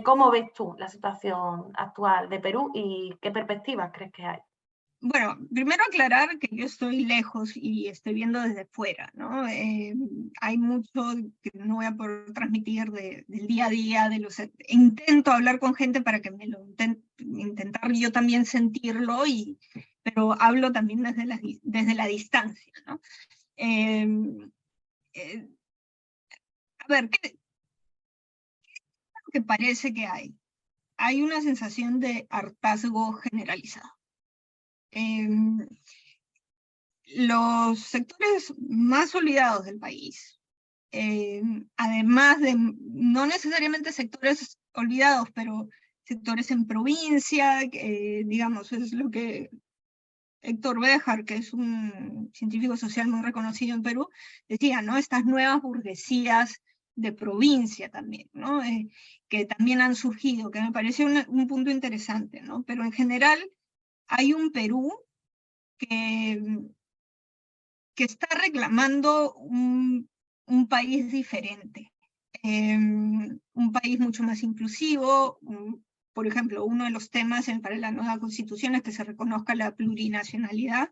¿Cómo ves tú la situación actual de Perú y qué perspectivas crees que hay? Bueno, primero aclarar que yo estoy lejos y estoy viendo desde fuera, ¿no? Hay mucho que no voy a poder transmitir del día a día, intento hablar con gente para que me lo intentar yo también sentirlo, pero hablo también desde la distancia, ¿no? Eh, eh, a ver, ¿qué es lo que parece que hay? Hay una sensación de hartazgo generalizado. Eh, los sectores más olvidados del país, además de no necesariamente sectores olvidados, pero sectores en provincia, digamos, es lo que Héctor Béjar, que es un científico social muy reconocido en Perú, decía, ¿no? Estas nuevas burguesías de provincia también, ¿no? Que también han surgido, que me parece un punto interesante, ¿no? Pero en general hay un Perú que está reclamando un país diferente, un país mucho más inclusivo. Por ejemplo, uno de los temas para la nueva constitución es que se reconozca la plurinacionalidad.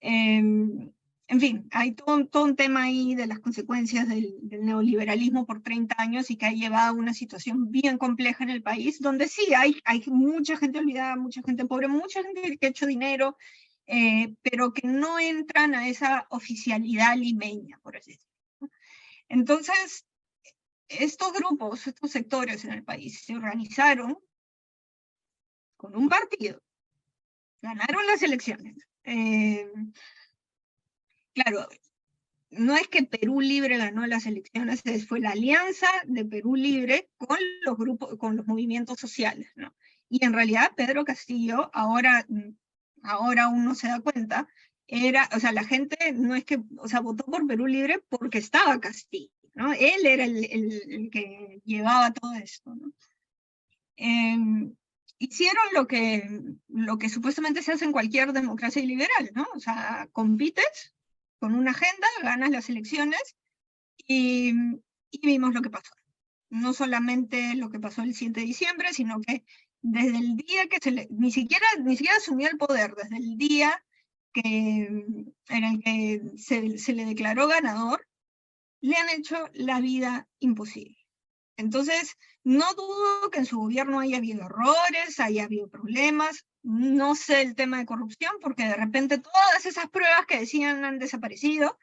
En fin, hay todo un tema ahí de las consecuencias del neoliberalismo por 30 años y que ha llevado a una situación bien compleja en el país, donde sí hay mucha gente olvidada, mucha gente pobre, mucha gente que ha hecho dinero, pero que no entran a esa oficialidad limeña, por así decirlo. Entonces, estos grupos, estos sectores en el país se organizaron con un partido, ganaron las elecciones. Claro, no es que Perú Libre ganó las elecciones, fue la alianza de Perú Libre con los grupos, con los movimientos sociales, ¿no? Y en realidad Pedro Castillo, ahora uno se da cuenta, o sea, la gente no es que, o sea, votó por Perú Libre porque estaba Castillo, ¿no? Él era el que llevaba todo esto, ¿no? Hicieron lo que supuestamente se hace en cualquier democracia liberal, ¿no? O sea, compites con una agenda, ganas las elecciones y, vimos lo que pasó. No solamente lo que pasó el 7 de diciembre, sino que desde el día que ni siquiera asumió el poder, desde el día en el que se le declaró ganador, le han hecho la vida imposible. Entonces, no dudo que en su gobierno haya habido errores, haya habido problemas, no sé el tema de corrupción, porque de repente todas esas pruebas que decían han desaparecido,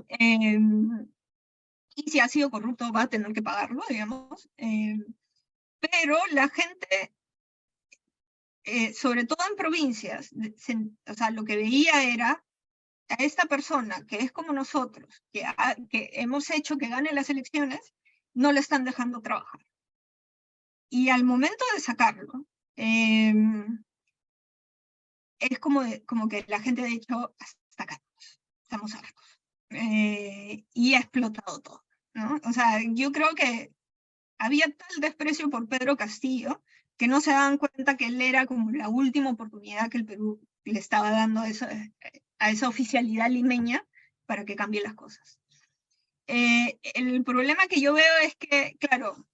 y si ha sido corrupto va a tener que pagarlo, digamos, pero la gente, sobre todo en provincias, o sea, lo que veía era a esta persona que es como nosotros, que hemos hecho que gane las elecciones, no le están dejando trabajar. Y al momento de sacarlo, es como que la gente ha dicho, hasta acá, estamos hartos. Y ha explotado todo, ¿no? O sea, yo creo que había tal desprecio por Pedro Castillo que no se daban cuenta que él era como la última oportunidad que el Perú le estaba dando a esa oficialidad limeña para que cambie las cosas. El problema que yo veo es que, claro,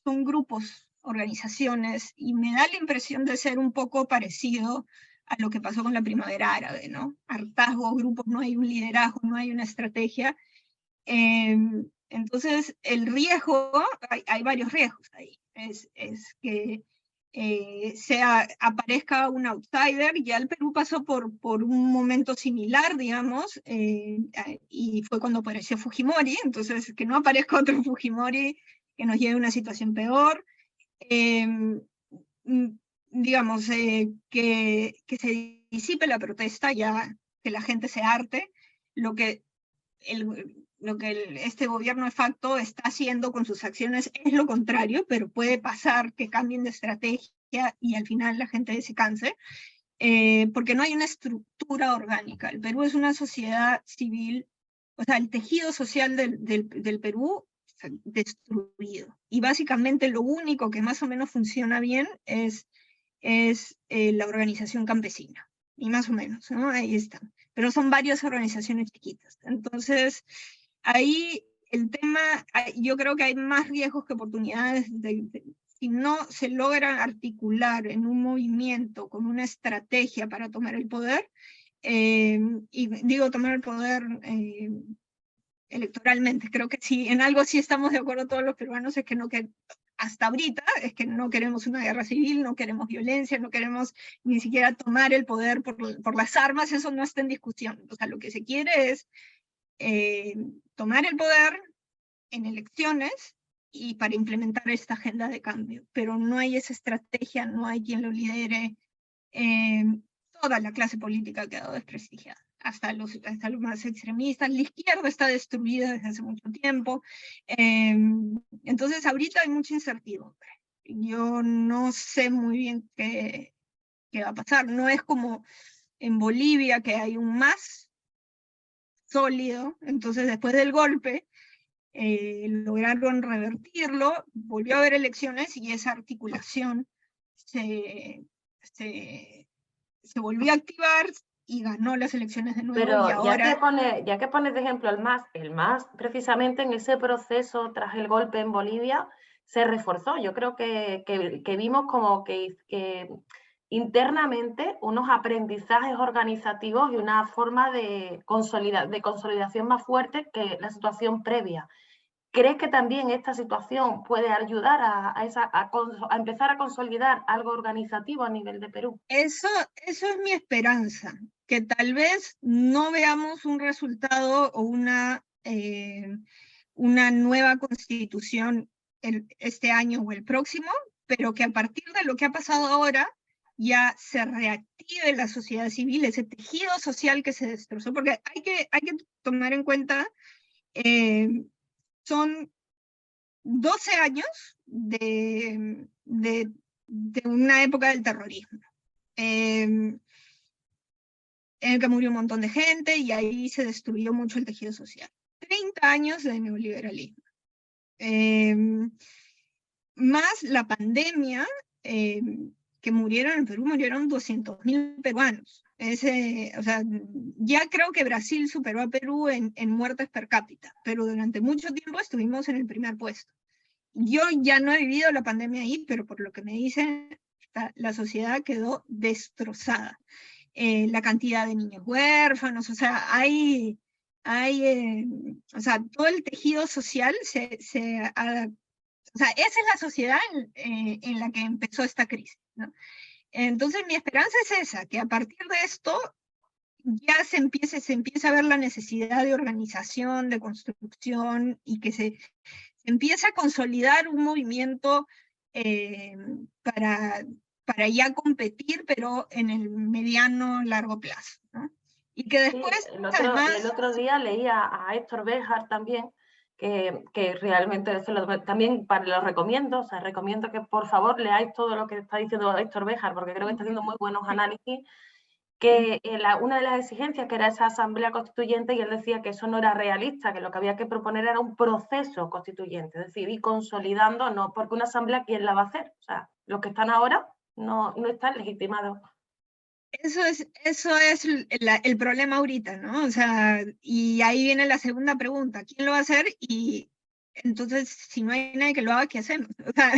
son grupos, organizaciones, y me da la impresión de ser un poco parecido a lo que pasó con la primavera árabe, ¿no? Hartazgo, grupos, no hay un liderazgo, no hay una estrategia. Entonces, el riesgo, hay varios riesgos ahí. Es que aparezca un outsider. Ya el Perú pasó por un momento similar, digamos, y fue cuando apareció Fujimori. Entonces, que no aparezca otro Fujimori que nos lleve a una situación peor. Digamos, que se disipe la protesta, ya que la gente se harte. Lo que este gobierno de facto está haciendo con sus acciones es lo contrario, pero puede pasar que cambien de estrategia y al final la gente se canse, porque no hay una estructura orgánica. El Perú es una sociedad civil, o sea, el tejido social del Perú destruido. Y básicamente lo único que más o menos funciona bien es la organización campesina. Y más o menos, ¿no? Ahí están. Pero son varias organizaciones chiquitas. Entonces, ahí el tema, yo creo que hay más riesgos que oportunidades si no se logra articular en un movimiento con una estrategia para tomar el poder, y digo tomar el poder electoralmente, creo que sí, en algo sí estamos de acuerdo todos los peruanos, es que no, que hasta ahorita es que no queremos una guerra civil, no queremos violencia, no queremos ni siquiera tomar el poder por las armas, eso no está en discusión. O sea, lo que se quiere es tomar el poder en elecciones y para implementar esta agenda de cambio, pero no hay esa estrategia, no hay quien lo lidere. Toda la clase política ha quedado desprestigiada, hasta los más extremistas. La izquierda está destruida desde hace mucho tiempo. Entonces ahorita hay mucha incertidumbre. Yo no sé muy bien qué va a pasar. No es como en Bolivia, que hay un MAS sólido. Entonces después del golpe lograron revertirlo, volvió a haber elecciones y esa articulación se volvió a activar y ganó las elecciones de nuevo. Pero y ahora... ya que pones de ejemplo el MAS precisamente en ese proceso tras el golpe en Bolivia se reforzó. Yo creo que vimos como que internamente unos aprendizajes organizativos y una forma de consolidación más fuerte que la situación previa. ¿Crees que también esta situación puede ayudar a empezar a consolidar algo organizativo a nivel de Perú? Eso es mi esperanza, que tal vez no veamos un resultado o una nueva constitución este año o el próximo, pero que a partir de lo que ha pasado ahora ya se reactive la sociedad civil, ese tejido social que se destrozó, porque hay que tomar en cuenta, son 12 años de una época del terrorismo, en el que murió un montón de gente y ahí se destruyó mucho el tejido social. 30 años de neoliberalismo. Más la pandemia, que murieron en Perú, murieron 200.000 peruanos. O sea, ya creo que Brasil superó a Perú en muertes per cápita, pero durante mucho tiempo estuvimos en el primer puesto. Yo ya no he vivido la pandemia ahí, pero por lo que me dicen, la sociedad quedó destrozada. La cantidad de niños huérfanos, o sea, o sea, todo el tejido social o sea, esa es la sociedad en la que empezó esta crisis, ¿no? Entonces mi esperanza es esa, que a partir de esto ya se empieza a ver la necesidad de organización, de construcción, y que se empieza a consolidar un movimiento para ya competir, pero en el mediano, largo plazo, ¿no? Y que después, sí, además... el otro día leía a Héctor Béjar también, que realmente también lo recomiendo, o sea, recomiendo que por favor leáis todo lo que está diciendo Héctor Béjar, porque creo que está haciendo muy buenos análisis, que una de las exigencias que era esa asamblea constituyente, y él decía que eso no era realista, que lo que había que proponer era un proceso constituyente, es decir, ir consolidando, no, porque una asamblea, ¿quién la va a hacer? O sea, los que están ahora no están legitimados. Eso es el problema ahorita, ¿no? O sea, y ahí viene la segunda pregunta, ¿quién lo va a hacer? Y entonces, si no hay nadie que lo haga, ¿qué hacemos? O sea,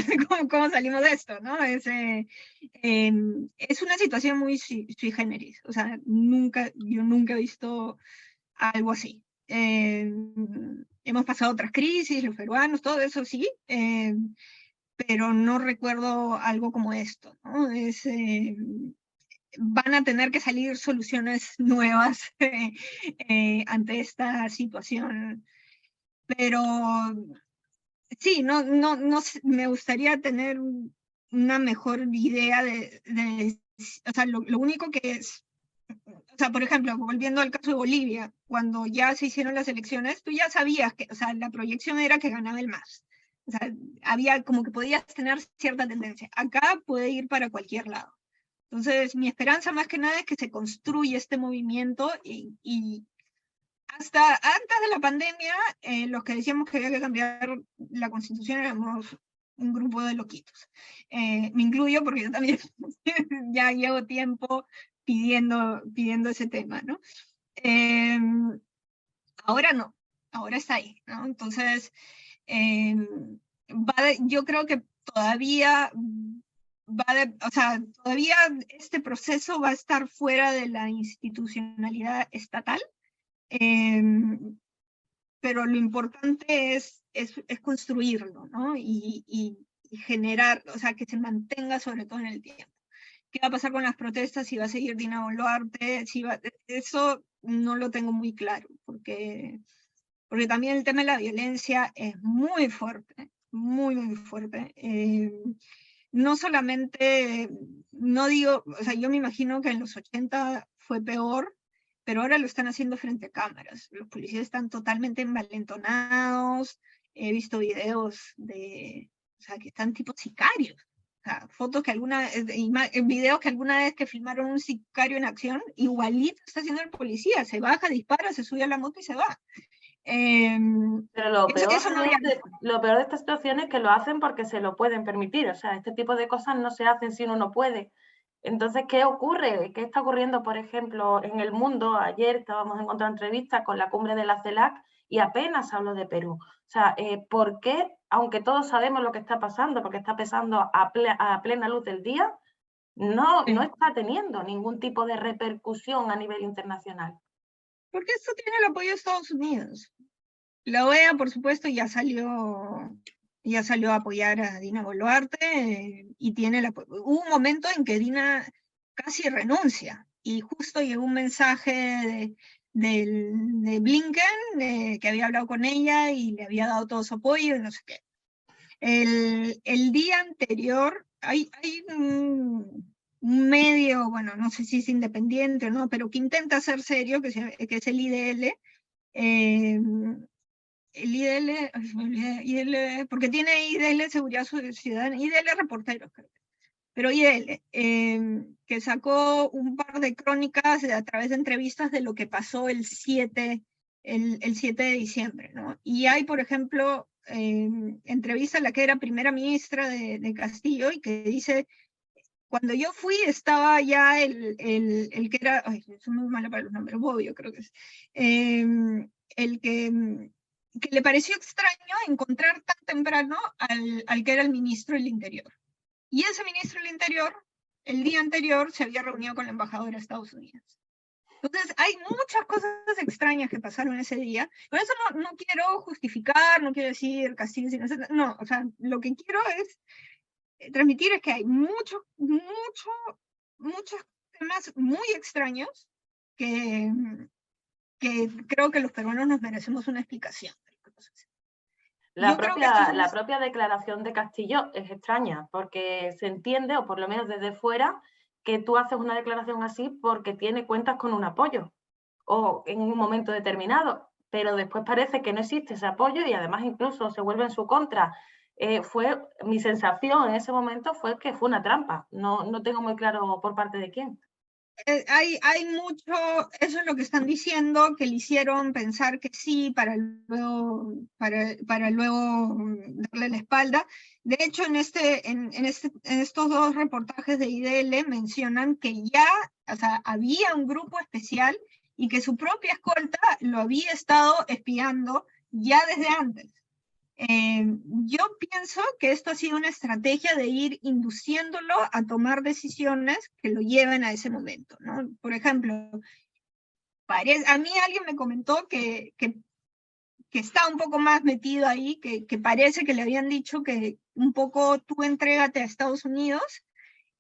¿cómo salimos de esto, no? Es una situación muy sui generis, o sea, yo nunca he visto algo así. Hemos pasado otras crisis, los peruanos, todo eso sí, pero no recuerdo algo como esto, ¿no? Van a tener que salir soluciones nuevas ante esta situación. Pero sí, me gustaría tener una mejor idea o sea, lo único que es, o sea, por ejemplo, volviendo al caso de Bolivia, cuando ya se hicieron las elecciones, tú ya sabías que, o sea, la proyección era que ganaba el MAS. O sea, había como que podías tener cierta tendencia. Acá puede ir para cualquier lado. Entonces, mi esperanza más que nada es que se construya este movimiento y hasta antes de la pandemia, los que decíamos que había que cambiar la constitución éramos un grupo de loquitos. Me incluyo porque yo también ya llevo tiempo pidiendo ese tema, ¿no? Ahora no, ahora está ahí, ¿no? Entonces, yo creo que todavía o sea, todavía este proceso va a estar fuera de la institucionalidad estatal, pero lo importante es construirlo, ¿no? Y generar, o sea, que se mantenga sobre todo en el tiempo. ¿Qué va a pasar con las protestas? Si va a seguir Dina Boluarte, eso no lo tengo muy claro, porque también el tema de la violencia es muy fuerte, muy, muy fuerte. No solamente, no digo, o sea, yo me imagino que en los 80 fue peor, pero ahora lo están haciendo frente a cámaras. Los policías están totalmente envalentonados. He visto videos o sea, que están tipo sicarios. O sea, fotos que videos que alguna vez que filmaron un sicario en acción, igualito está haciendo el policía. Se baja, dispara, se sube a la moto y se va. Pero lo peor, eso no había... lo peor de esta situación es que lo hacen porque se lo pueden permitir. O sea, este tipo de cosas no se hacen si uno no puede. Entonces, ¿qué ocurre? ¿Qué está ocurriendo, por ejemplo, en el mundo? Ayer estábamos en otra entrevista con la cumbre de la CELAC y apenas habló de Perú. O sea, ¿por qué, aunque todos sabemos lo que está pasando, porque está pasando a plena luz del día, no está teniendo ningún tipo de repercusión a nivel internacional? Porque esto tiene el apoyo de Estados Unidos. La OEA, por supuesto, ya salió a apoyar a Dina Boluarte y hubo un momento en que Dina casi renuncia y justo llegó un mensaje de Blinken que había hablado con ella y le había dado todo su apoyo y no sé qué. El día anterior hay un medio, bueno, no sé si es independiente o no, pero que intenta ser serio, que es el IDL, el IDL, porque tiene IDL Seguridad Ciudadana, IDL Reporteros, creo. Pero IDL, que sacó un par de crónicas a través de entrevistas de lo que pasó el 7 de diciembre, ¿no? Y hay, por ejemplo, entrevista a la que era primera ministra de Castillo y que dice, cuando yo fui estaba ya el que era, ay, soy muy mala para los nombres, Bobbio creo que es, el que le pareció extraño encontrar tan temprano al que era el ministro del Interior. Y ese ministro del Interior, el día anterior, se había reunido con la embajadora de Estados Unidos. Entonces, hay muchas cosas extrañas que pasaron ese día. Por eso no quiero justificar, no quiero decir Castillo, no, o sea, lo que quiero es transmitir es que hay muchos temas muy extraños que creo que los peruanos nos merecemos una explicación. La propia declaración de Castillo es extraña, porque se entiende, o por lo menos desde fuera, que tú haces una declaración así porque tiene cuentas con un apoyo, o en un momento determinado, pero después parece que no existe ese apoyo y además incluso se vuelve en su contra. Mi sensación en ese momento fue que fue una trampa. No tengo muy claro por parte de quién. Hay mucho, eso es lo que están diciendo, que le hicieron pensar que sí para luego darle la espalda. De hecho, en estos dos reportajes de IDL mencionan que ya, o sea, había un grupo especial y que su propia escolta lo había estado espiando ya desde antes. Yo pienso que esto ha sido una estrategia de ir induciéndolo a tomar decisiones que lo lleven a ese momento, ¿no? Por ejemplo, a mí alguien me comentó que está un poco más metido ahí, que parece que le habían dicho que un poco tú entrégate a Estados Unidos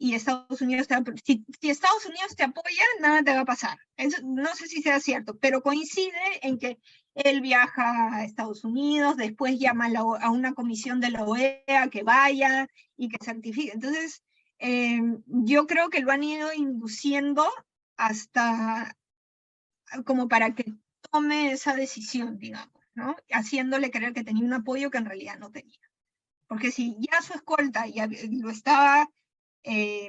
y Estados Unidos si Estados Unidos te apoya, nada te va a pasar. Eso, no sé si sea cierto, pero coincide en que él viaja a Estados Unidos, después llama a una comisión de la OEA que vaya y que certifique. Entonces, yo creo que lo han ido induciendo hasta como para que tome esa decisión, digamos, ¿no? Haciéndole creer que tenía un apoyo que en realidad no tenía. Porque si ya su escolta ya lo estaba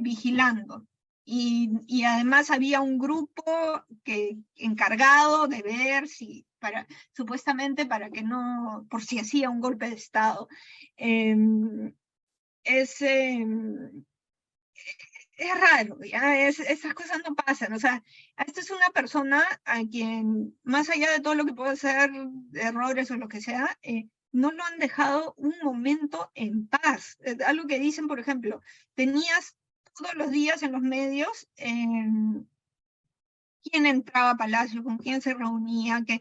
vigilando y además había un grupo encargado de ver si, supuestamente para que no, por si hacía un golpe de Estado, es raro, ¿ya? Esas cosas no pasan, o sea, esta es una persona a quien, más allá de todo lo que puede ser errores o lo que sea, no lo han dejado un momento en paz. Algo que dicen, por ejemplo, tenías todos los días en los medios quién entraba a Palacio, con quién se reunía, que,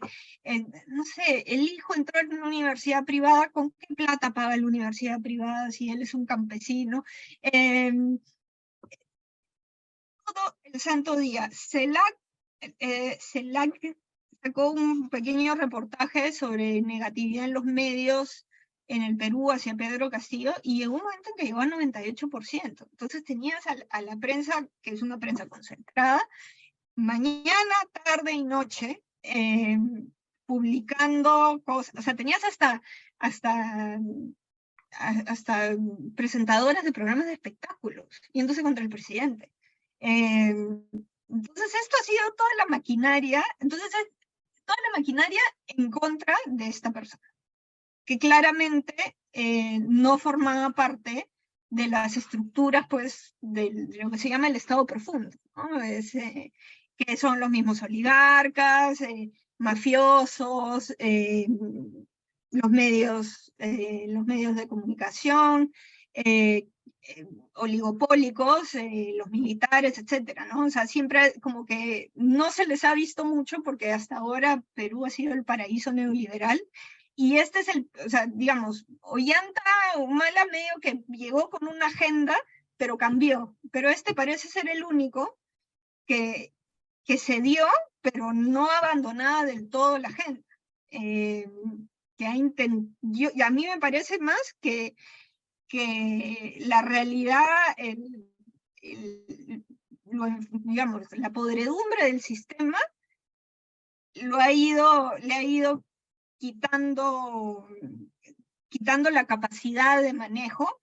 no sé, el hijo entró en una universidad privada, ¿con qué plata paga la universidad privada si él es un campesino? Todo el santo día. CELAC sacó un pequeño reportaje sobre negatividad en los medios en el Perú hacia Pedro Castillo, y llegó un momento en que llegó al 98%. Entonces tenías a la prensa, que es una prensa concentrada, mañana, tarde y noche, publicando cosas. O sea, tenías hasta presentadoras de programas de espectáculos, yéndose contra el presidente. Entonces esto ha sido toda la maquinaria, toda la maquinaria en contra de esta persona, que claramente no formaba parte de las estructuras, pues, de lo que se llama el Estado profundo, ¿no? Que son los mismos oligarcas, mafiosos, los medios de comunicación, oligopólicos, los militares, etcétera, ¿no? O sea, siempre como que no se les ha visto mucho porque hasta ahora Perú ha sido el paraíso neoliberal, y este es o sea, digamos, Ollanta Humala medio que llegó con una agenda, pero cambió, pero este parece ser el único que cedió, pero no abandonada del todo la agenda. Y a mí me parece más que la realidad, digamos, la podredumbre del sistema le ha ido quitando la capacidad de manejo,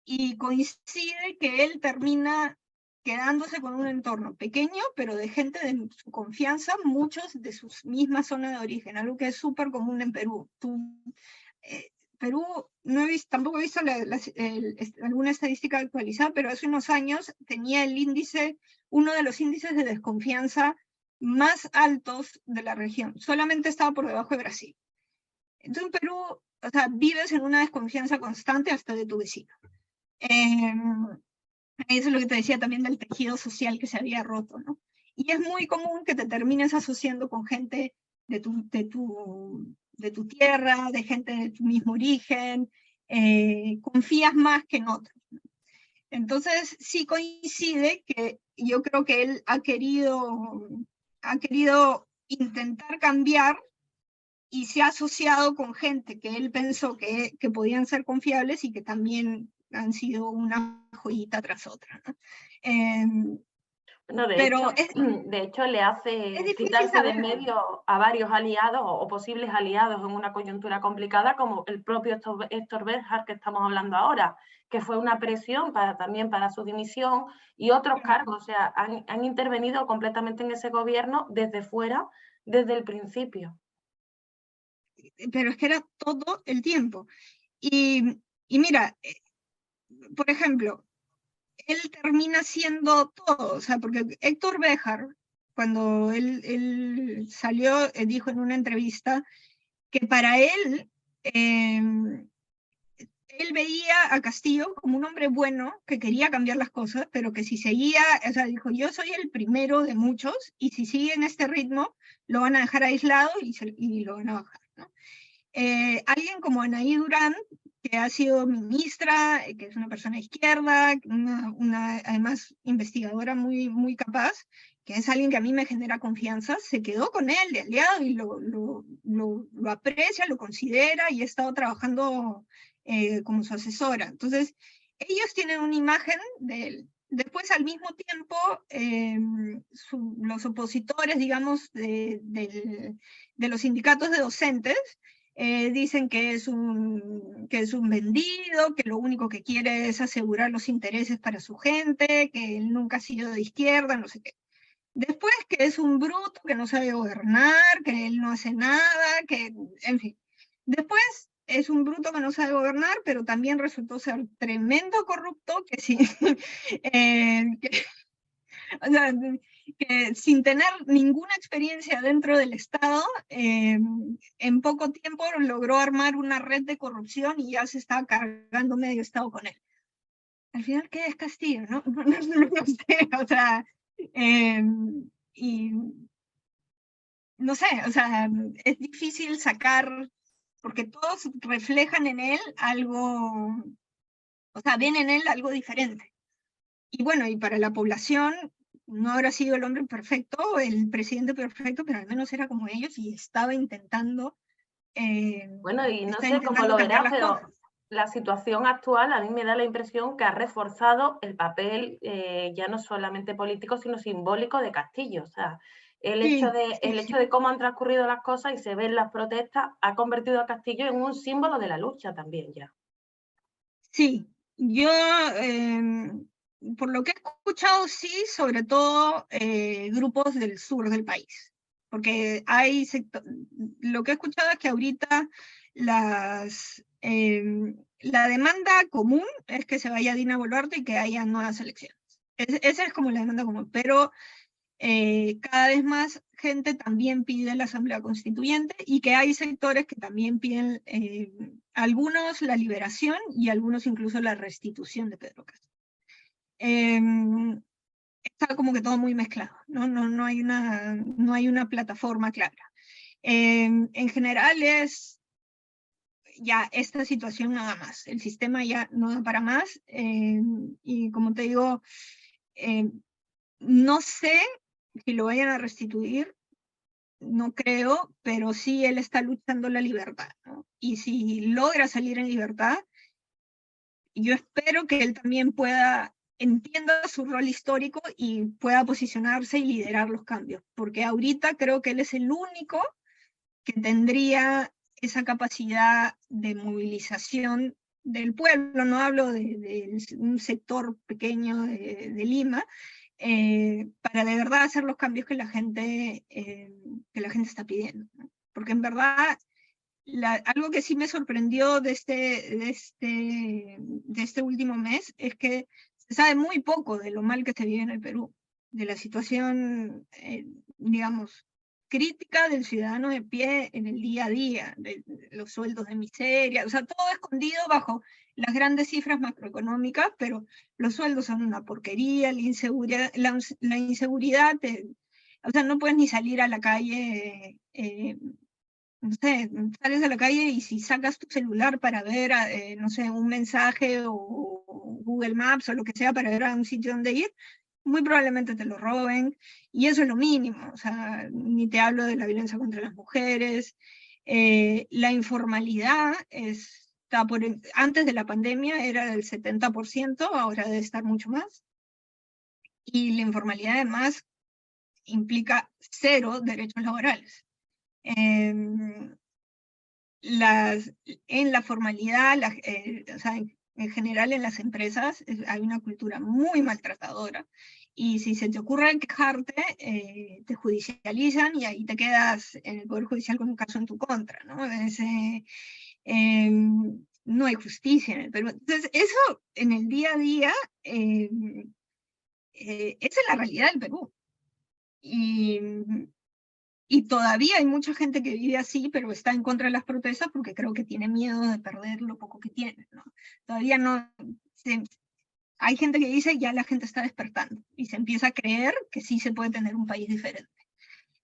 y coincide que él termina quedándose con un entorno pequeño, pero de gente de su confianza, muchos de su misma zona de origen, algo que es súper común en Perú. Perú, no tampoco he visto alguna estadística actualizada, pero hace unos años tenía uno de los índices de desconfianza más altos de la región. Solamente estaba por debajo de Brasil. Entonces en Perú, o sea, vives en una desconfianza constante hasta de tu vecino. Eso es lo que te decía también del tejido social que se había roto, ¿no? Y es muy común que te termines asociando con gente de tu tierra, de gente de tu mismo origen, confías más que en otros. Entonces sí coincide que yo creo que él ha querido intentar cambiar, y se ha asociado con gente que él pensó que podían ser confiables y que también han sido una joyita tras otra, ¿no? No, Pero de hecho le hace quitarse de en medio a varios aliados o posibles aliados en una coyuntura complicada, como el propio Héctor Béjar, que estamos hablando ahora, que fue una presión también para su dimisión, y otros cargos. O sea, han intervenido completamente en ese gobierno desde fuera, desde el principio. Pero es que era todo el tiempo. Y mira, por ejemplo, él termina siendo todo, o sea, porque Héctor Béjar, cuando él salió, dijo en una entrevista que para él veía a Castillo como un hombre bueno, que quería cambiar las cosas, pero que si seguía, o sea, dijo, yo soy el primero de muchos, y si sigue en este ritmo, lo van a dejar aislado y lo van a bajar, ¿no? Alguien como Anaí Durán, que ha sido ministra, que es una persona de izquierda, además investigadora muy, muy capaz, que es alguien que a mí me genera confianza, se quedó con él de aliado y lo aprecia, lo considera, y ha estado trabajando como su asesora. Entonces, ellos tienen una imagen de él. Después, al mismo tiempo, los opositores, digamos, de los sindicatos de docentes, dicen que es un vendido, que lo único que quiere es asegurar los intereses para su gente, que él nunca ha sido de izquierda, no sé qué. Después, que es un bruto, que no sabe gobernar, que él no hace nada, que, en fin. Después es un bruto que no sabe gobernar, pero también resultó ser tremendo corrupto, que sí, o sea, que sin tener ninguna experiencia dentro del Estado, en poco tiempo logró armar una red de corrupción y ya se estaba cargando medio Estado con él. Al final, ¿qué es Castillo? No, no sé, o sea, y no sé, o sea, es difícil sacar, porque todos reflejan en él algo, o sea, ven en él algo diferente. Y bueno, y para la población no habrá sido el hombre perfecto, el presidente perfecto, pero al menos era como ellos y estaba intentando, Bueno, y no sé cómo lo cambiar verás, las pero cosas. la situación actual a mí me da la impresión que ha reforzado el papel ya no solamente político, sino simbólico de Castillo. O sea, el hecho Sí, de, sí, el hecho de cómo han transcurrido las cosas y se ven las protestas ha convertido a Castillo en un símbolo de la lucha también ya. sí. Yo, por lo que he escuchado, sí, sobre todo grupos del sur del país, porque hay lo que he escuchado es que ahorita la demanda común es que se vaya Dina Boluarte y que haya nuevas elecciones. Esa es como la demanda común, pero cada vez más gente también pide la Asamblea Constituyente y que hay sectores que también piden, algunos la liberación y algunos incluso la restitución de Pedro Castillo. Está como que todo muy mezclado, no hay una plataforma clara. En general es ya esta situación nada más, el sistema ya no da para más, y como te digo, no sé si lo vayan a restituir, no creo, pero sí él está luchando la libertad, ¿no? Y si logra salir en libertad, yo espero que él también entienda su rol histórico y pueda posicionarse y liderar los cambios, porque ahorita creo que él es el único que tendría esa capacidad de movilización del pueblo, no hablo de un sector pequeño de Lima, para de verdad hacer los cambios que la gente está pidiendo, ¿no? Porque en verdad, algo que sí me sorprendió de este último mes es que se sabe muy poco de lo mal que se vive en el Perú, de la situación, digamos, crítica del ciudadano de pie en el día a día, de los sueldos de miseria, o sea, todo escondido bajo las grandes cifras macroeconómicas, pero los sueldos son una porquería, la inseguridad, o sea, no puedes ni salir a la calle, no sé, sales a la calle y si sacas tu celular para ver, no sé, un mensaje o Google Maps o lo que sea para ver a un sitio donde ir, muy probablemente te lo roben, y eso es lo mínimo, o sea, ni te hablo de la violencia contra las mujeres, la informalidad antes de la pandemia era del 70%, ahora debe estar mucho más, y la informalidad además implica cero derechos laborales. En la formalidad, o sea, en general en las empresas hay una cultura muy maltratadora, y si se te ocurre quejarte, te judicializan y ahí te quedas en el Poder Judicial con un caso en tu contra, ¿no? No hay justicia en el Perú. Entonces, eso en el día a día, esa es la realidad del Perú. Y todavía hay mucha gente que vive así, pero está en contra de las protestas porque creo que tiene miedo de perder lo poco que tiene, ¿no? Todavía no. Hay gente que dice ya la gente está despertando y se empieza a creer que sí se puede tener un país diferente.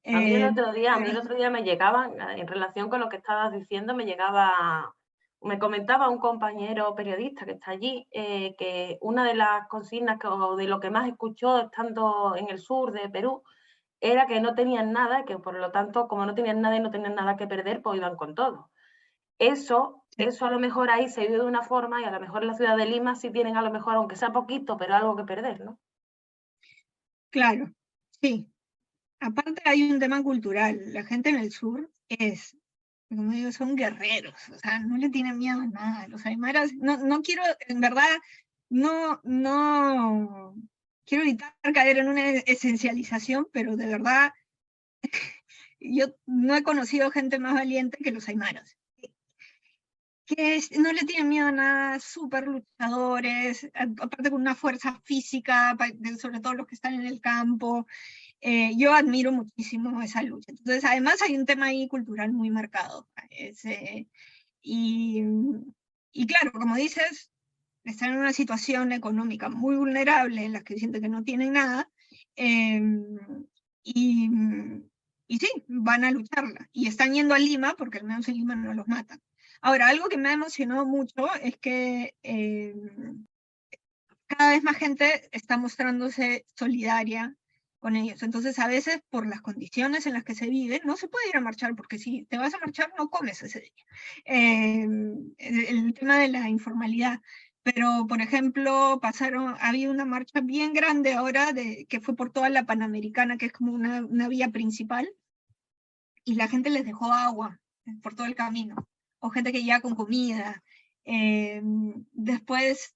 A mí Pero, el otro día me llegaban, en relación con lo que estabas diciendo, me comentaba un compañero periodista que está allí, que una de las consignas o de lo que más escuchó estando en el sur de Perú era que no tenían nada, que por lo tanto, como no tenían nada y no tenían nada que perder, pues iban con todo. Eso a lo mejor ahí se vive de una forma, y a lo mejor en la ciudad de Lima sí tienen a lo mejor, aunque sea poquito, pero algo que perder, ¿no? claro, sí. Aparte hay un tema cultural. La gente en el sur como digo, son guerreros, o sea, no le tienen miedo a nada. Los aymaras, no quiero, en verdad, no quiero evitar caer en una esencialización, pero de verdad, yo no he conocido gente más valiente que los aymaras. que no le tienen miedo a nada, súper luchadores, aparte con una fuerza física, sobre todo los que están en el campo. Yo admiro muchísimo esa lucha. Entonces, además hay un tema ahí cultural muy marcado. Y, y claro, como dices, están en una situación económica muy vulnerable en la que sienten que no tienen nada, y, y sí, van a lucharla. Y están yendo a Lima porque al menos en Lima no los matan. Ahora, algo que me ha emocionado mucho es que cada vez más gente está mostrándose solidaria con ellos. Entonces, a veces, por las condiciones en las que se vive, no se puede ir a marchar, porque si te vas a marchar, no comes ese día. El tema de la informalidad. Pero, por ejemplo, había una marcha bien grande ahora que fue por toda la Panamericana, que es como una vía principal, y la gente les dejó agua por todo el camino, o gente que ya con comida. Después,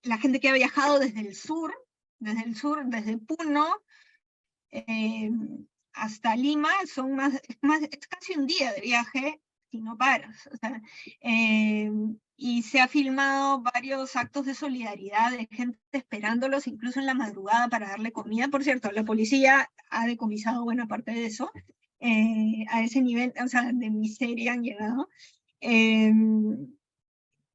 la gente que ha viajado desde Puno hasta Lima, es casi un día de viaje si no paras. O sea, y se ha filmado varios actos de solidaridad de gente esperándolos incluso en la madrugada para darle comida. Por cierto, la policía ha decomisado buena parte de eso. A ese nivel, o sea, de miseria han llegado.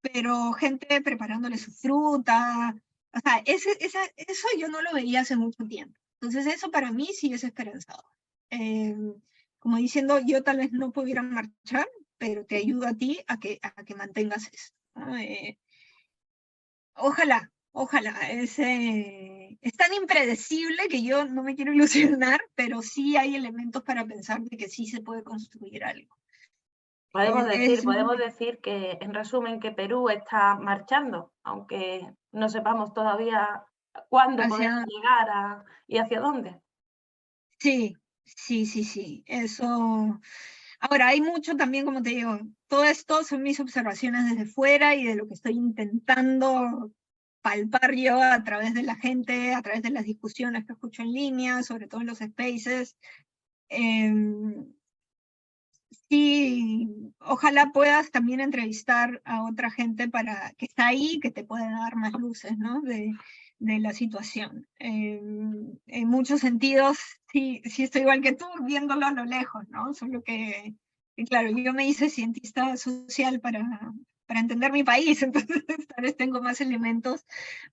Pero gente preparándole su fruta, o sea, eso yo no lo veía hace mucho tiempo. Entonces eso para mí sí es esperanzador. Como diciendo, yo tal vez no pudiera marchar, pero te ayudo a ti a que mantengas eso, ¿no? Ojalá, es tan impredecible que yo no me quiero ilusionar, pero sí hay elementos para pensar de que sí se puede construir algo. Podemos decir que, en resumen, que Perú está marchando, aunque no sepamos todavía cuándo podemos llegar y hacia dónde. Sí, eso. Ahora, hay mucho también, como te digo, todo esto son mis observaciones desde fuera y de lo que estoy intentando palpar yo a través de la gente, a través de las discusiones que escucho en línea, sobre todo en los spaces. Sí, ojalá puedas también entrevistar a otra gente que está ahí, que te puede dar más luces, ¿no? de la situación. En muchos sentidos, sí estoy igual que tú, viéndolo a lo lejos, ¿no? Solo que claro, yo me hice cientista social para entender mi país, entonces tal vez tengo más elementos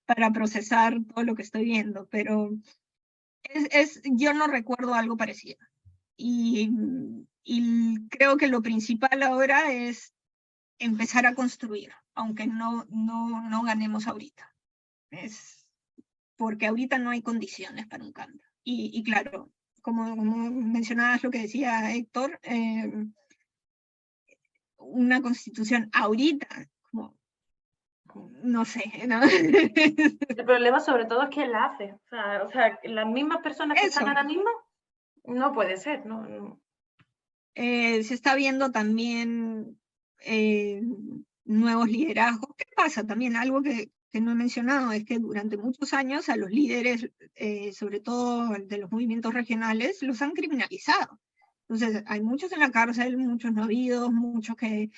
para procesar todo lo que estoy viendo, pero yo no recuerdo algo parecido. Y creo que lo principal ahora es empezar a construir, aunque no ganemos ahorita. Es porque ahorita no hay condiciones para un cambio. Y claro, como mencionabas lo que decía Héctor, una constitución ahorita, como, no sé, ¿no? El problema sobre todo es quién la hace. O sea, las mismas personas que están ahora mismo, no puede ser, ¿no? Se está viendo también nuevos liderazgos. ¿Qué pasa también? Algo que no he mencionado es que durante muchos años a los líderes, sobre todo de los movimientos regionales, los han criminalizado. Entonces, hay muchos en la cárcel, muchos no habidos, mucha gente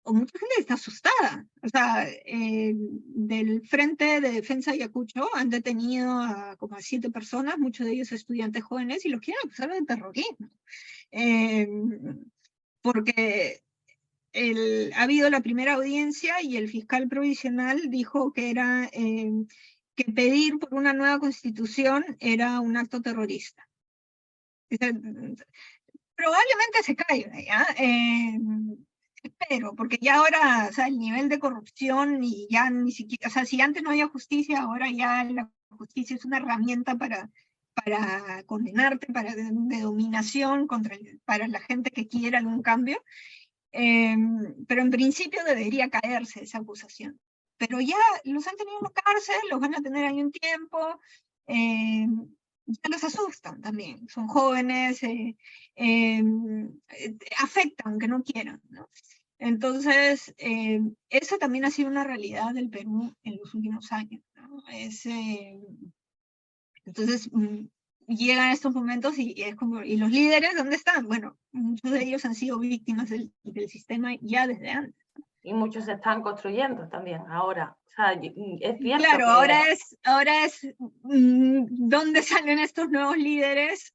que está asustada. O sea, del Frente de Defensa de Ayacucho han detenido como a 7 personas, muchos de ellos estudiantes jóvenes, y los quieren acusar de terrorismo. Porque ha habido la primera audiencia y el fiscal provisional dijo que que pedir por una nueva constitución era un acto terrorista. Probablemente se caiga, ¿ya? Espero, porque ya ahora, o sea, el nivel de corrupción y ya ni siquiera, o sea, si antes no había justicia, ahora ya la justicia es una herramienta para condenarte, de dominación para la gente que quiera algún cambio. Pero en principio debería caerse esa acusación. Pero ya los han tenido en la cárcel, los van a tener ahí un tiempo, ya los asustan también, son jóvenes, afectan aunque no quieran, ¿no? Entonces, eso también ha sido una realidad del Perú en los últimos años, ¿no? Entonces, llegan estos momentos y es como, ¿y los líderes dónde están? Bueno, muchos de ellos han sido víctimas del sistema ya desde antes. Y muchos se están construyendo también ahora. O sea, es cierto Claro, que... ahora es ¿dónde salen estos nuevos líderes?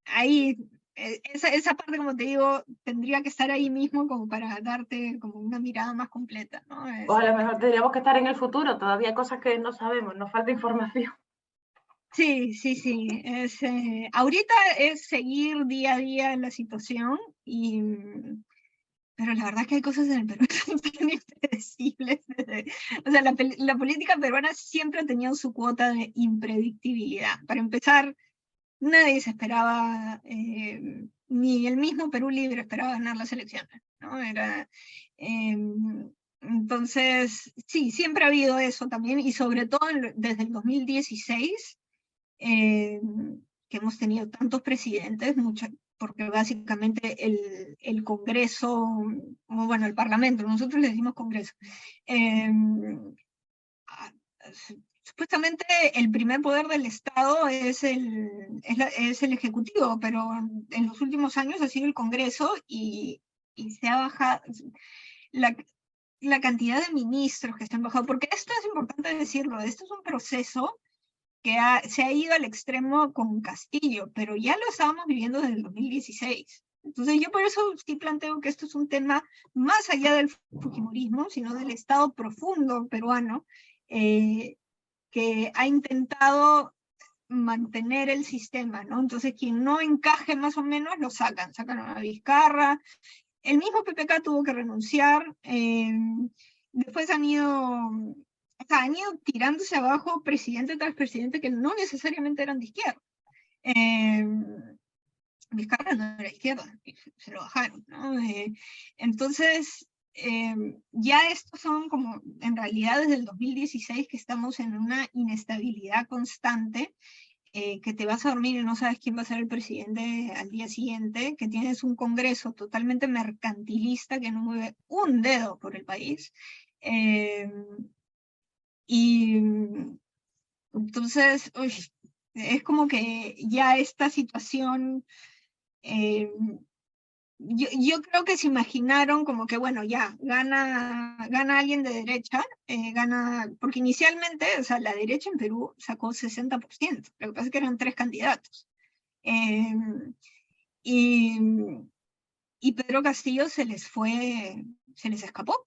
Ahí, esa parte, como te digo, tendría que estar ahí mismo como para darte como una mirada más completa, ¿no? O a lo mejor tendríamos que estar en el futuro, todavía hay cosas que no sabemos, nos falta información. Sí, sí, sí. Ahorita es seguir día a día en la situación, pero la verdad es que hay cosas en el Perú que son tan impredecibles. O sea, la política peruana siempre ha tenido su cuota de impredictibilidad. Para empezar, nadie se esperaba, ni el mismo Perú Libre esperaba ganar las elecciones, ¿no? Entonces, sí, siempre ha habido eso también, y sobre todo desde el 2016, que hemos tenido tantos presidentes, porque básicamente el Congreso, o bueno, el Parlamento, nosotros le decimos Congreso, eh, supuestamente el primer poder del Estado es el Ejecutivo, pero en los últimos años ha sido el Congreso y se ha bajado la cantidad de ministros que se han bajado, porque esto es importante decirlo, esto es un proceso que se ha ido al extremo con Castillo, pero ya lo estábamos viviendo desde el 2016. Entonces yo por eso sí planteo que esto es un tema más allá del fujimorismo, sino del Estado profundo peruano, que ha intentado mantener el sistema, ¿no? Entonces quien no encaje más o menos lo sacan a Vizcarra, el mismo PPK tuvo que renunciar, después han ido tirándose abajo presidente tras presidente que no necesariamente eran de izquierda. Vizcarra no era de izquierda, se lo bajaron, ¿no? Entonces, ya estos son como, en realidad desde el 2016 que estamos en una inestabilidad constante, que te vas a dormir y no sabes quién va a ser el presidente al día siguiente, que tienes un Congreso totalmente mercantilista que no mueve un dedo por el país. Y entonces, es como que ya esta situación, yo creo que se imaginaron como que, bueno, ya, gana alguien de derecha, porque inicialmente, o sea, la derecha en Perú sacó 60%, lo que pasa es que eran 3 candidatos. Y, y Pedro Castillo se les escapó.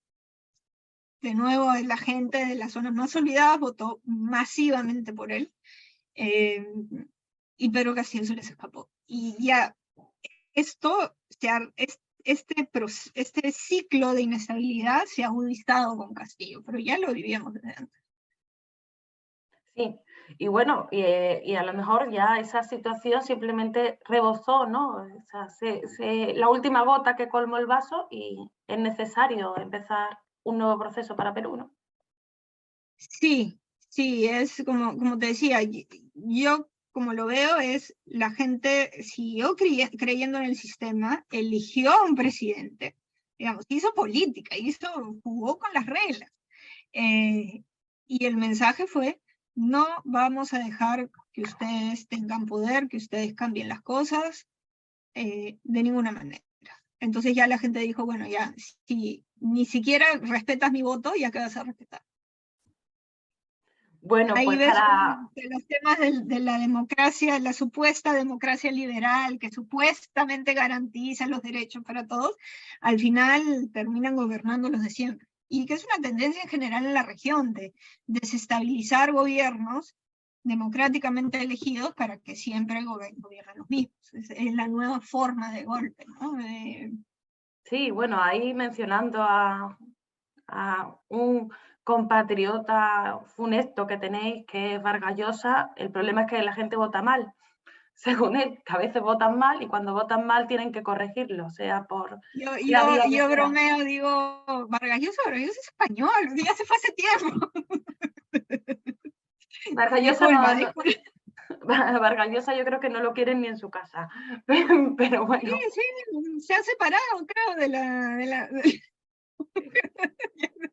De nuevo, la gente de las zonas más olvidadas votó masivamente por él, y Pedro Castillo se les escapó. Y ya, este ciclo de inestabilidad se ha agudizado con Castillo, pero ya lo vivíamos desde antes. Sí, y bueno, y a lo mejor ya esa situación simplemente rebosó, ¿no? O sea, la última gota que colmó el vaso y es necesario empezar un nuevo proceso para Perú, ¿no? Sí, sí, es como te decía, yo como lo veo es la gente siguió creyendo en el sistema, eligió a un presidente, digamos, hizo política, jugó con las reglas. Y el mensaje fue, no vamos a dejar que ustedes tengan poder, que ustedes cambien las cosas, de ninguna manera. Entonces ya la gente dijo, bueno, ya, si ni siquiera respetas mi voto, ¿ya qué vas a respetar? Bueno, Ahí pues ves para... los temas de la democracia, la supuesta democracia liberal, que supuestamente garantiza los derechos para todos, al final terminan gobernando los de siempre. Y que es una tendencia en general en la región de desestabilizar gobiernos democráticamente elegidos para que siempre gobiernen los mismos. Es la nueva forma de golpe, ¿no? Sí, bueno, ahí mencionando a un compatriota funesto que tenéis, que es Vargas Llosa, el problema es que la gente vota mal, según él, que a veces votan mal y cuando votan mal tienen que corregirlo, sea por la vía que Yo sea. bromeo, digo, Vargas Llosa es español, ya se fue hace tiempo. Vargas Llosa, Disculpa. Vargas Llosa yo creo que no lo quieren ni en su casa, pero bueno. Sí, se ha separado, creo,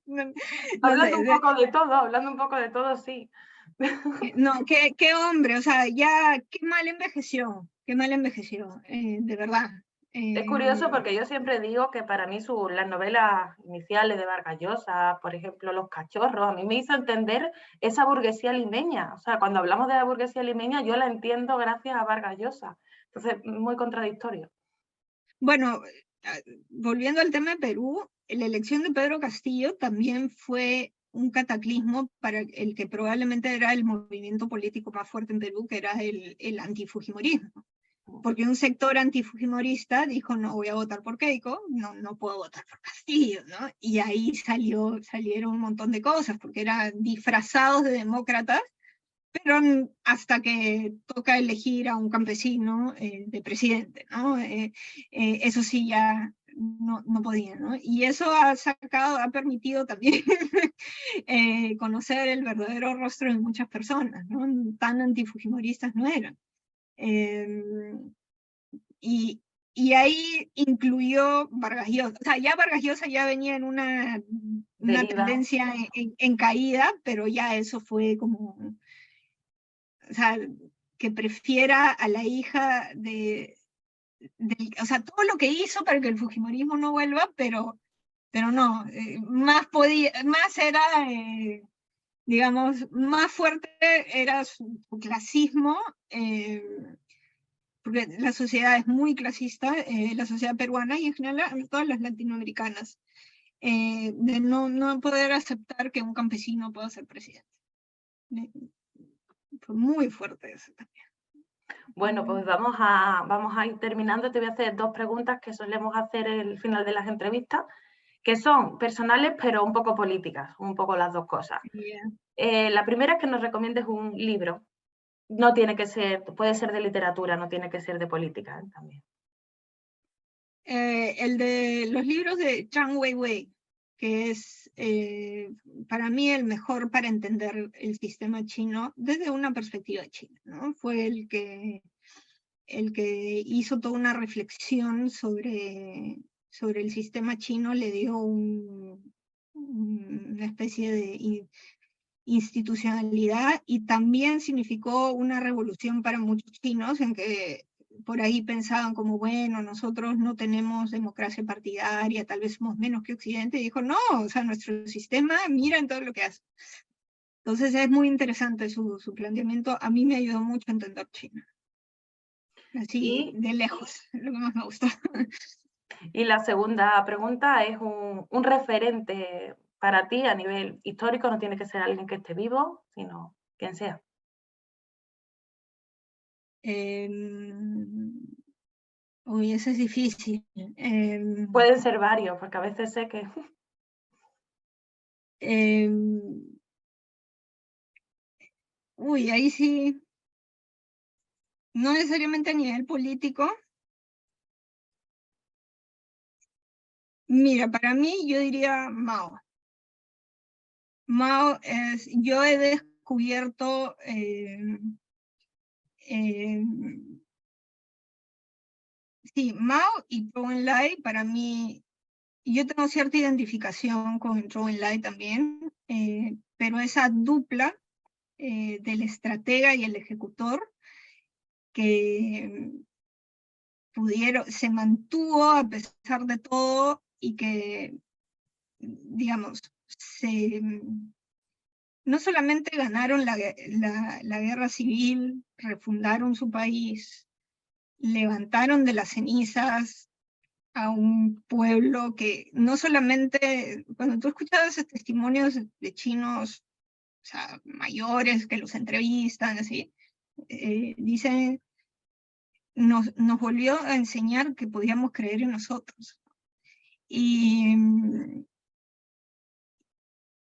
no Hablando sé, un poco de todo, sí. No, qué hombre, o sea, ya, qué mal envejeció, de verdad. Es curioso Eh, porque yo siempre digo que para mí las novelas iniciales de Vargas Llosa, por ejemplo, Los cachorros, a mí me hizo entender esa burguesía limeña. O sea, cuando hablamos de la burguesía limeña, yo la entiendo gracias a Vargas Llosa. Entonces, muy contradictorio. bueno, volviendo al tema de Perú, la elección de Pedro Castillo también fue un cataclismo para el que probablemente era el movimiento político más fuerte en Perú, que era el antifujimorismo. Porque un sector antifujimorista dijo, no voy a votar por Keiko, no puedo votar por Castillo, ¿no? Y ahí salieron un montón de cosas, porque eran disfrazados de demócratas, pero hasta que toca elegir a un campesino de presidente, ¿no? Eso sí ya no podía, ¿no? Y eso ha permitido también conocer el verdadero rostro de muchas personas, ¿no? Tan antifujimoristas no eran. Eh, y ahí incluyó Vargas Llosa. O sea, ya Vargas Llosa ya venía en una Deriva. tendencia en caída, pero ya eso fue como, o sea, que prefiera a la hija o sea, todo lo que hizo para que el Fujimorismo no vuelva, pero no, más era, digamos, más fuerte era su clasismo, porque la sociedad es muy clasista, la sociedad peruana y en general todas las latinoamericanas, de no poder aceptar que un campesino pueda ser presidente. Fue muy fuerte eso también. Bueno, pues vamos a ir terminando. Te voy a hacer dos preguntas que solemos hacer al final de las entrevistas, que son personales, pero un poco políticas, un poco las dos cosas. Yeah. La primera es que nos recomiendes un libro. No tiene que ser, puede ser de literatura, no tiene que ser de política también. El de los libros de Zhang Weiwei, que es para mí el mejor para entender el sistema chino desde una perspectiva china, ¿no? Fue el que hizo toda una reflexión sobre el sistema chino, le dio una especie de institucionalidad y también significó una revolución para muchos chinos en que por ahí pensaban como, bueno, nosotros no tenemos democracia partidaria, tal vez somos menos que Occidente, y dijo, no, o sea, nuestro sistema, mira en todo lo que hace. Entonces es muy interesante su planteamiento, a mí me ayudó mucho a entender China, así Y, de lejos, lo que más me gustó. y la segunda pregunta es un referente para ti a nivel histórico, no tiene que ser alguien que esté vivo, sino quien sea. Uy, eso es difícil. Pueden ser varios, porque a veces sé que Uy, ahí sí, no necesariamente a nivel político. Mira, para mí yo diría Mao. Mao es, yo he descubierto eh, sí, Mao y Zhou Enlai para mí, yo tengo cierta identificación con Zhou Enlai también, pero esa dupla del estratega y el ejecutor que se mantuvo a pesar de todo y que, digamos, no solamente ganaron la guerra civil, refundaron su país, levantaron de las cenizas a un pueblo que no solamente, cuando tú escuchabas testimonios de chinos, o sea, mayores que los entrevistan, así, dicen, nos volvió a enseñar que podíamos creer en nosotros.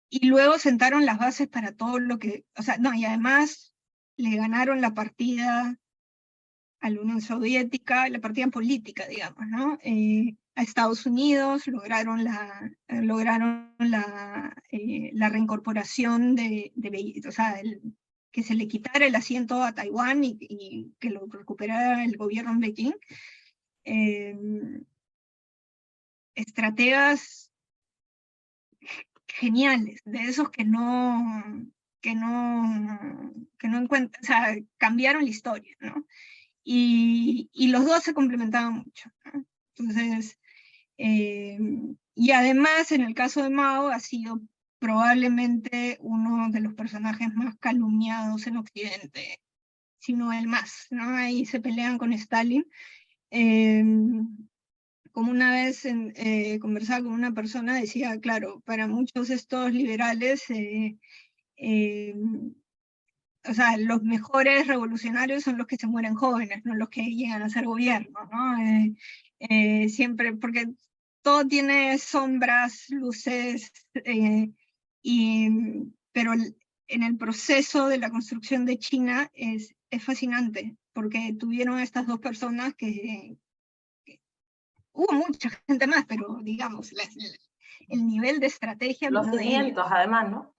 Y luego sentaron las bases para todo lo que, o sea, no, y además le ganaron la partida a la Unión Soviética, la partida política, digamos, ¿no? A Estados Unidos la reincorporación o sea, que se le quitara el asiento a Taiwán y que lo recuperara el gobierno en Beijing. Eh, Estrategas geniales, de esos que o sea, cambiaron la historia, ¿no? Y los dos se complementaban mucho, ¿no? Entonces, y además, en el caso de Mao, ha sido probablemente uno de los personajes más calumniados en Occidente, si no el más, ¿no? Ahí se pelean con Stalin. Como una vez conversaba con una persona, decía, claro, para muchos de estos liberales, o sea, los mejores revolucionarios son los que se mueren jóvenes, no los que llegan a ser gobierno, ¿no? Siempre, porque todo tiene sombras, luces, pero en el proceso de la construcción de China es fascinante, porque tuvieron estas dos personas que hubo mucha gente más, pero digamos, el nivel de estrategia Los vino de ellos. cimientos, además, ¿no?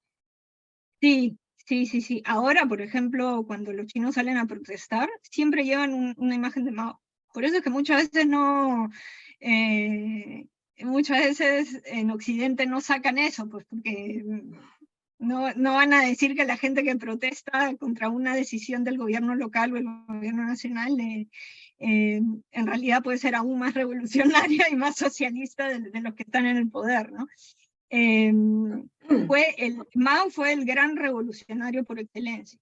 Sí, sí, sí, sí. Ahora, por ejemplo, cuando los chinos salen a protestar, siempre llevan una imagen de Mao. Por eso es que muchas veces muchas veces en Occidente no sacan eso, pues porque no van a decir que la gente que protesta contra una decisión del gobierno local o el gobierno nacional en realidad puede ser aún más revolucionaria y más socialista de los que están en el poder, ¿no? Mao fue el gran revolucionario por excelencia.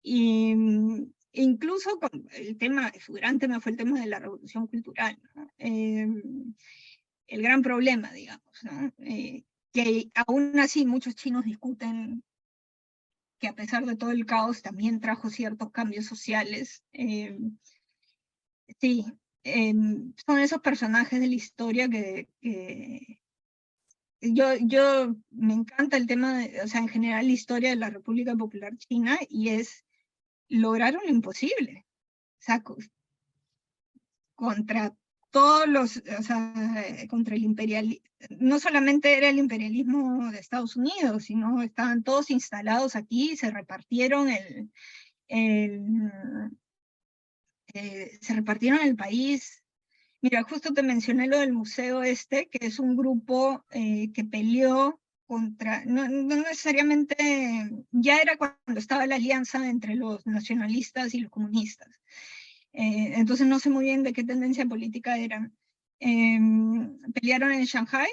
Y incluso su gran tema fue el tema de la revolución cultural, ¿no? El gran problema, digamos, ¿no? Que aún así muchos chinos discuten que a pesar de todo el caos también trajo ciertos cambios sociales. Sí, son esos personajes de la historia que yo me encanta el tema, o sea, en general la historia de la República Popular China, y lograron lo imposible. O sea, contra todos o sea, contra el imperialismo, no solamente era el imperialismo de Estados Unidos, sino estaban todos instalados aquí, se repartieron se repartieron el país. Mira, justo te mencioné lo del museo que es un grupo que peleó contra, no necesariamente, ya era cuando estaba la alianza entre los nacionalistas y los comunistas. Entonces no sé muy bien de qué tendencia política eran. Pelearon en Shanghái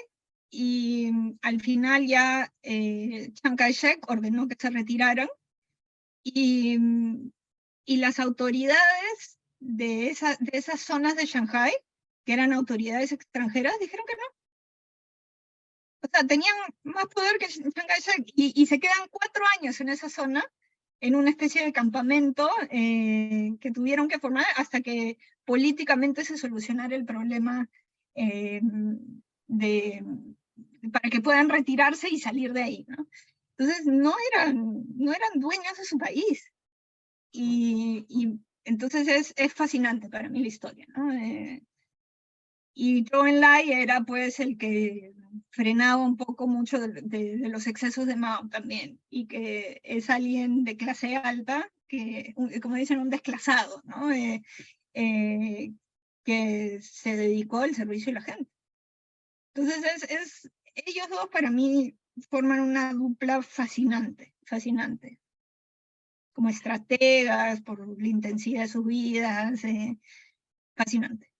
y al final ya Chiang Kai-shek ordenó que se retiraran y, y las autoridades de esas zonas de Shanghái, que eran autoridades extranjeras, dijeron que no. O sea, tenían más poder que Chiang Kai-shek y se quedan 4 años en esa zona, en una especie de campamento que tuvieron que formar hasta que políticamente se solucionara el problema para que puedan retirarse y salir de ahí, ¿no? Entonces no eran dueños de su país. Y entonces es fascinante para mí la historia, ¿no? Y Zhou Enlai era pues el que frenaba un poco mucho de los excesos de Mao también, y que es alguien de clase alta, como dicen, un desclasado, ¿no? Que se dedicó al servicio de la gente. Entonces ellos dos para mí forman una dupla fascinante, fascinante. Como estrategas, por la intensidad de sus vidas, fascinante.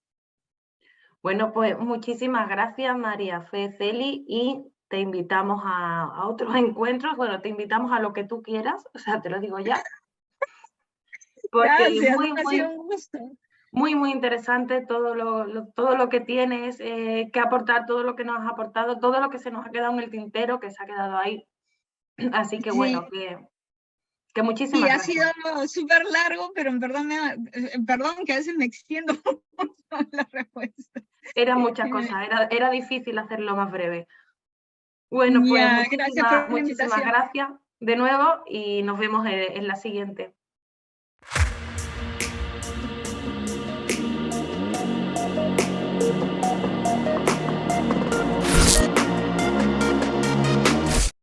Bueno, pues muchísimas gracias, María Fe Celi, y te invitamos a otros encuentros. Bueno, te invitamos a lo que tú quieras, o sea, te lo digo ya. Porque Gracias, ha sido un gusto. Muy interesante todo lo que tienes que aportar, todo lo que nos has aportado, todo lo que se nos ha quedado en el tintero, que se ha quedado ahí. Así que bueno, que muchísimas gracias. Sí, ha sido súper largo, pero en verdad, perdón que a veces me extiendo la respuesta. Eran muchas cosas, era difícil hacerlo más breve. Bueno, pues muchísimas gracias de nuevo y nos vemos en la siguiente.